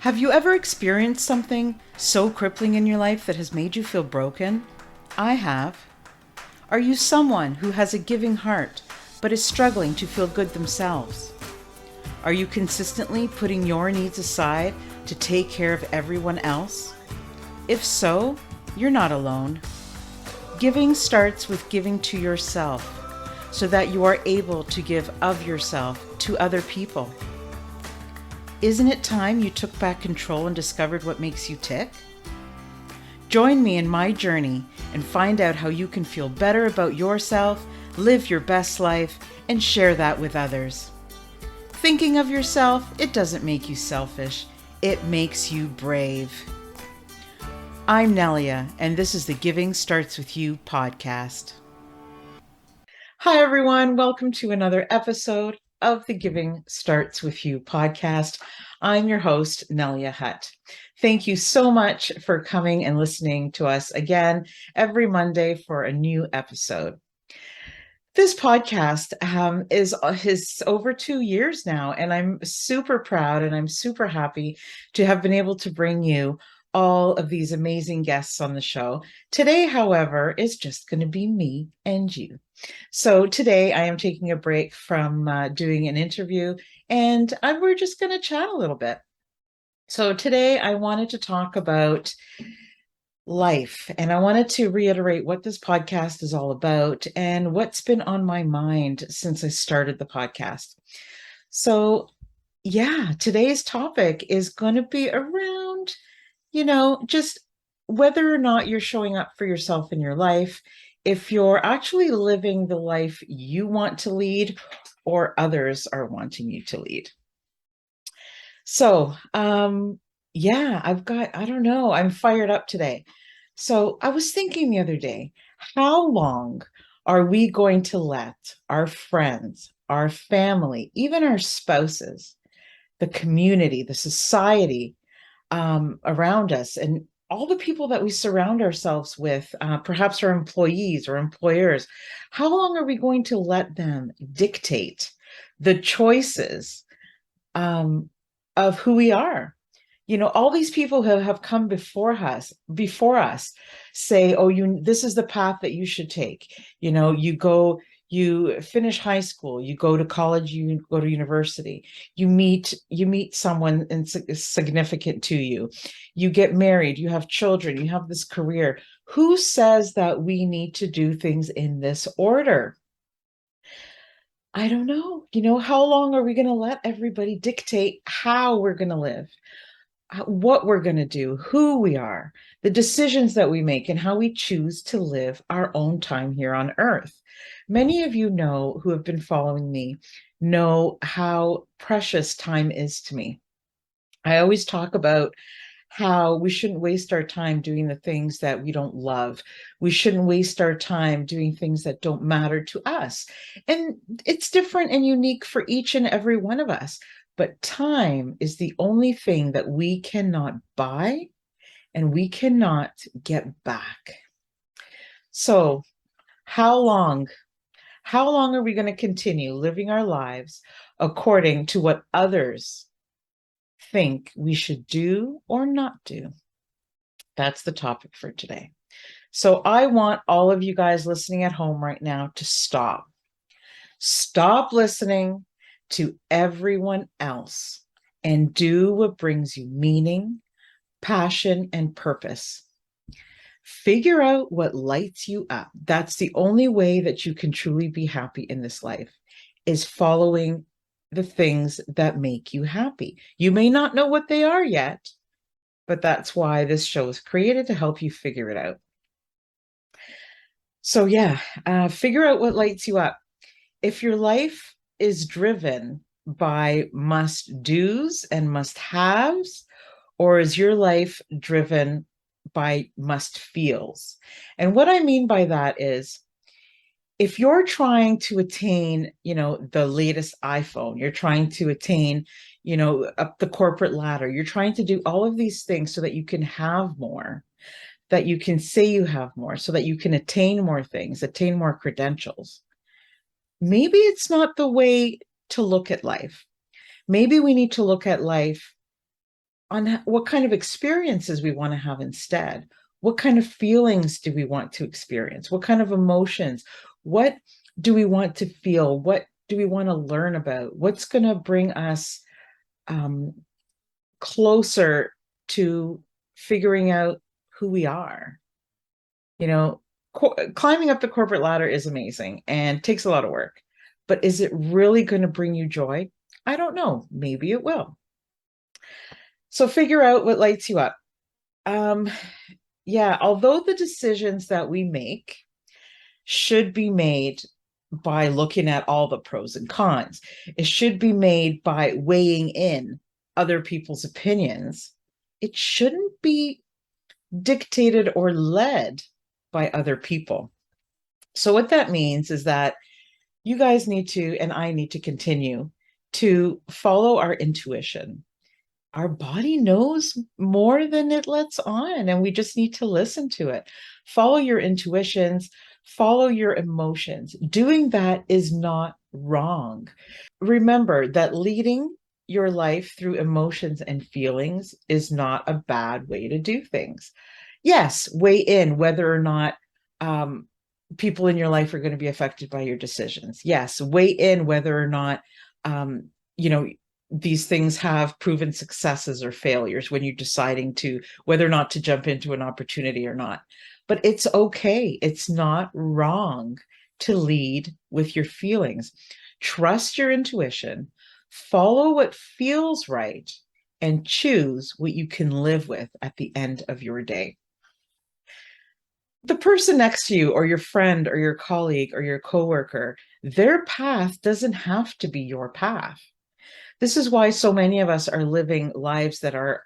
Have you ever experienced something so crippling in your life that has made you feel broken? I have. Are you someone who has a giving heart but is struggling to feel good themselves? Are you consistently putting your needs aside to take care of everyone else? If so, you're not alone. Giving starts with giving to yourself so that you are able to give of yourself to other people. Isn't it time you took back control and discovered what makes you tick? Join me in my journey and find out how you can feel better about yourself, live your best life, and share that with others. Thinking of yourself, it doesn't make you selfish, it makes you brave. I'm Nelia, and this is the Giving Starts With You podcast. Hi, everyone. Welcome to another episode of the Giving Starts With You podcast. I'm your host, Nelia Hutt. Thank you so much for coming and listening to us again every Monday for a new episode. This podcast is over 2 years now, and I'm super proud and I'm super happy to have been able to bring you all of these amazing guests on the show. Today, however, is just going to be me and you. So today I am taking a break from doing an interview, and we're just going to chat a little bit. So today I wanted to talk about life, and I wanted to reiterate what this podcast is all about and what's been on my mind since I started the podcast. So yeah, today's topic is going to be around, just whether or not you're showing up for yourself in your life, if you're actually living the life you want to lead or others are wanting you to lead. So, yeah, I don't know, I'm fired up today. So I was thinking the other day, how long are we going to let our friends, our family, even our spouses, the community, the society around us, and all the people that we surround ourselves with, perhaps our employees or employers, how long are we going to let them dictate the choices of who we are? All these people who have come before us say, oh, this is the path that you should take. You finish high school, you go to college, you go to university, you meet someone significant to you, you get married, you have children, you have this career. Who says that we need to do things in this order? I don't know. How long are we going to let everybody dictate how we're going to live, what we're going to do, who we are, the decisions that we make, and how we choose to live our own time here on earth? Many of you who have been following me know how precious time is to me. I always talk about how we shouldn't waste our time doing the things that we don't love. We shouldn't waste our time doing things that don't matter to us. And it's different and unique for each and every one of us. But time is the only thing that we cannot buy and we cannot get back. So how long are we going to continue living our lives according to what others think we should do or not do? That's the topic for today. So I want all of you guys listening at home right now to stop. Stop listening to everyone else and do what brings you meaning, passion, and purpose. Figure out what lights you up. That's the only way that you can truly be happy in this life, is following the things that make you happy. You may not know what they are yet, but that's why this show is created, to help you figure it out. So yeah, figure out what lights you up. If your life is driven by must-dos and must-haves, or is your life driven by must-feels? And what I mean by that is, if you're trying to attain, the latest iPhone, you're trying to attain, up the corporate ladder, you're trying to do all of these things so that you can have more, that you can say you have more, so that you can attain more things, attain more credentials. Maybe it's not the way to look at life. Maybe we need to look at life on what kind of experiences we want to have instead. What kind of feelings do we want to experience? What kind of emotions? What do we want to feel? What do we want to learn about? What's going to bring us um, closer to figuring out who we are? You know, climbing up the corporate ladder is amazing and takes a lot of work, but is it really going to bring you joy? I don't know. Maybe it will. So figure out what lights you up. Um, yeah, although the decisions that we make should be made by looking at all the pros and cons, it should be made by weighing in other people's opinions. It shouldn't be dictated or led by other people. So, what that means is that you guys need to, and I need to continue to follow our intuition. Our body knows more than it lets on, and we just need to listen to it. Follow your intuitions, follow your emotions. Doing that is not wrong. Remember that leading your life through emotions and feelings is not a bad way to do things. Yes, weigh in whether or not um, people in your life are going to be affected by your decisions. Yes, weigh in whether or not um, you know these things have proven successes or failures when you're deciding to whether or not to jump into an opportunity or not. But it's okay. It's not wrong to lead with your feelings. Trust your intuition, follow what feels right, and choose what you can live with at the end of your day. The person next to you, or your friend, or your colleague, or your coworker, their path doesn't have to be your path. This is why so many of us are living lives that are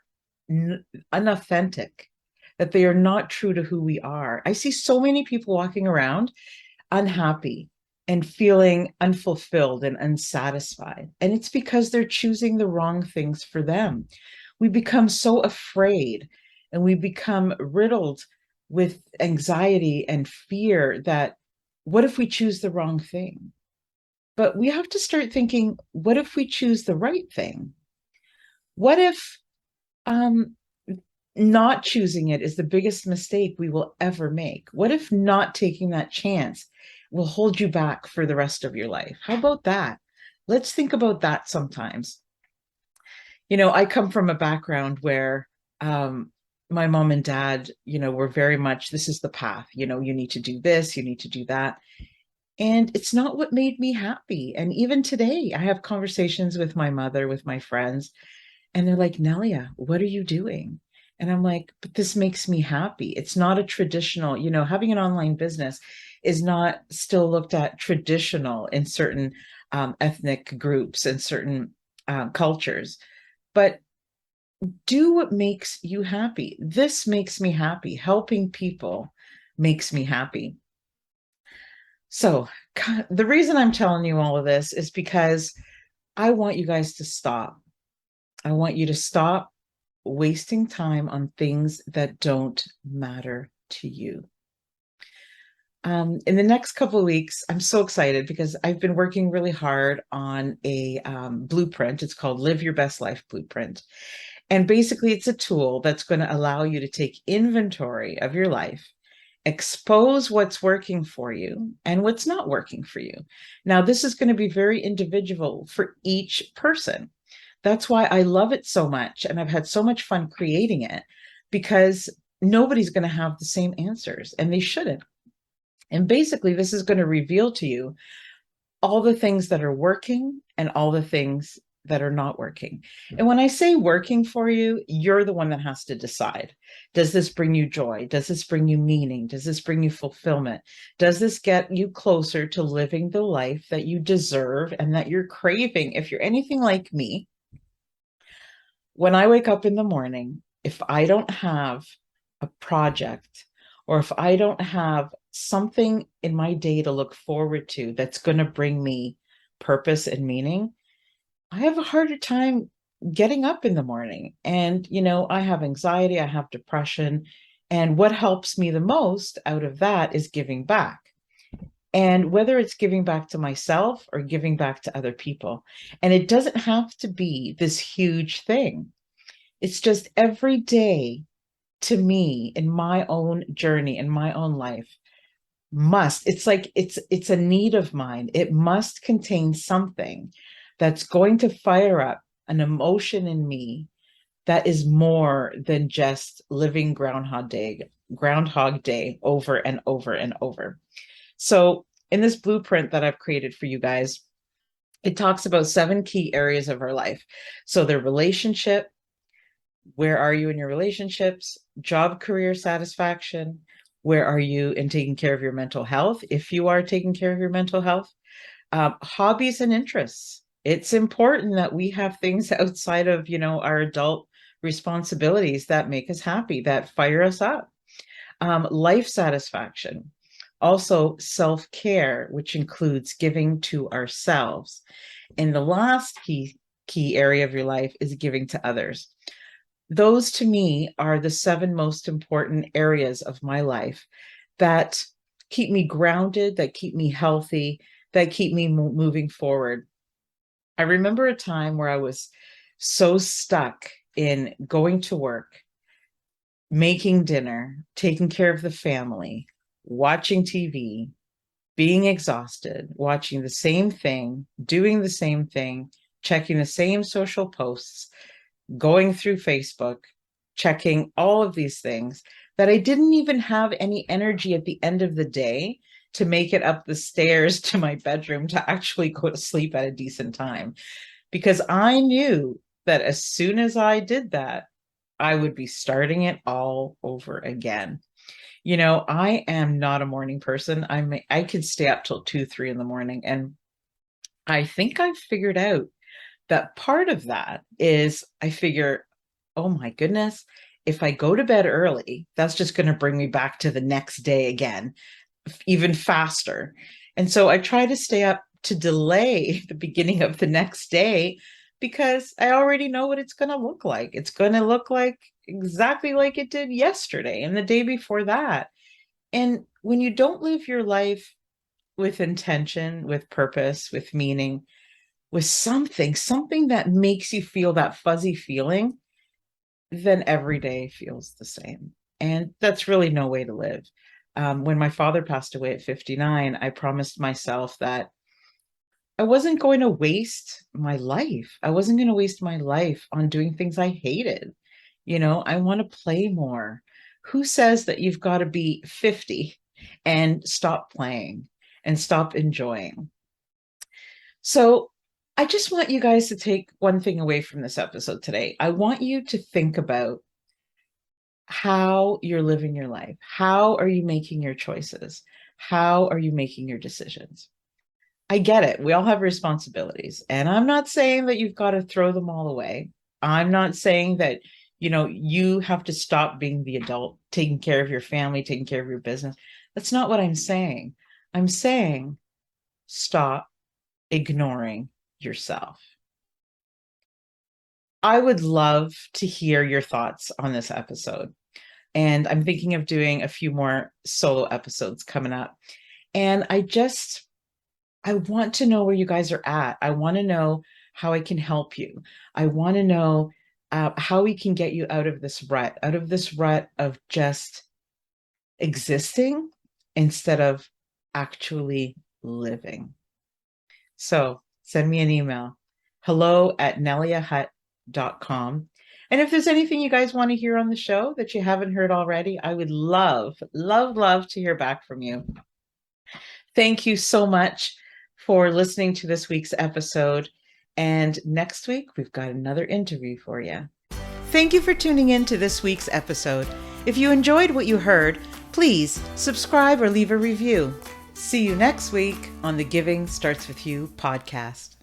unauthentic, that they are not true to who we are. I see so many people walking around unhappy and feeling unfulfilled and unsatisfied. And it's because they're choosing the wrong things for them. We become so afraid and we become riddled with anxiety and fear that what if we choose the wrong thing? But we have to start thinking, what if we choose the right thing? What if um, not choosing it is the biggest mistake we will ever make? What if not taking that chance will hold you back for the rest of your life? How about that? Let's think about that sometimes. I come from a background where um, my mom and dad, were very much, this is the path, you need to do this, you need to do that. And it's not what made me happy. And even today, I have conversations with my mother, with my friends, and they're like, Nelia, what are you doing? And I'm like, but this makes me happy. It's not a traditional, having an online business is not still looked at traditional in certain ethnic groups and certain cultures. But do what makes you happy. This makes me happy. Helping people makes me happy. So, the reason I'm telling you all of this is because I want you guys to stop. I want you to stop wasting time on things that don't matter to you. In the next couple of weeks, I'm so excited because I've been working really hard on a blueprint. It's called Live Your Best Life Blueprint. And basically, it's a tool that's going to allow you to take inventory of your life, expose what's working for you and what's not working for you. Now, this is going to be very individual for each person. That's why I love it so much. And I've had so much fun creating it because nobody's going to have the same answers and they shouldn't. And basically, this is going to reveal to you all the things that are working and all the things that are not working. And when I say working for you, you're the one that has to decide. Does this bring you joy? Does this bring you meaning? Does this bring you fulfillment? Does this get you closer to living the life that you deserve and that you're craving? If you're anything like me, when I wake up in the morning, if I don't have a project or if I don't have something in my day to look forward to that's going to bring me purpose and meaning, I have a harder time getting up in the morning. And, I have anxiety, I have depression. And what helps me the most out of that is giving back. And whether it's giving back to myself or giving back to other people. And it doesn't have to be this huge thing. It's just every day to me in my own journey, in my own life, it's like it's a need of mine. It must contain something that's going to fire up an emotion in me that is more than just living groundhog day over and over and over. So in this blueprint that I've created for you guys, it talks about 7 key areas of our life. So the relationship, where are you in your relationships? Job, career satisfaction, where are you in taking care of your mental health? If you are taking care of your mental health, hobbies and interests. It's important that we have things outside of, our adult responsibilities that make us happy, that fire us up. Life satisfaction. Also, self-care, which includes giving to ourselves. And the last key area of your life is giving to others. Those to me are the 7 most important areas of my life that keep me grounded, that keep me healthy, that keep me moving forward. I remember a time where I was so stuck in going to work, making dinner, taking care of the family, watching TV, being exhausted, watching the same thing, doing the same thing, checking the same social posts, going through Facebook, checking all of these things, that I didn't even have any energy at the end of the day to make it up the stairs to my bedroom to actually go to sleep at a decent time. Because I knew that as soon as I did that, I would be starting it all over again. I am not a morning person. I could stay up till 2, 3 in the morning. And I think I've figured out that part of that is I figure, oh my goodness, if I go to bed early, that's just going to bring me back to the next day again, even faster. And so I try to stay up to delay the beginning of the next day because I already know what it's going to look like. It's going to look like exactly like it did yesterday and the day before that. And when you don't live your life with intention, with purpose, with meaning, with something that makes you feel that fuzzy feeling, then every day feels the same. And that's really no way to live. When my father passed away at 59, I promised myself that I wasn't going to waste my life. I wasn't going to waste my life on doing things I hated. I want to play more. Who says that you've got to be 50 and stop playing and stop enjoying? So I just want you guys to take one thing away from this episode today. I want you to think about how you're living your life. How are you making your choices? How are you making your decisions? I get it. We all have responsibilities. And I'm not saying that you've got to throw them all away. I'm not saying that, you have to stop being the adult, taking care of your family, taking care of your business. That's not what I'm saying. I'm saying stop ignoring yourself. I would love to hear your thoughts on this episode. And I'm thinking of doing a few more solo episodes coming up. And I want to know where you guys are at. I want to know how I can help you. I want to know how we can get you out of this rut of just existing instead of actually living. So send me an email, hello@nelliahut.com. And if there's anything you guys want to hear on the show that you haven't heard already, I would love, love, love to hear back from you. Thank you so much for listening to this week's episode. And next week, we've got another interview for you. Thank you for tuning in to this week's episode. If you enjoyed what you heard, please subscribe or leave a review. See you next week on the Giving Starts With You podcast.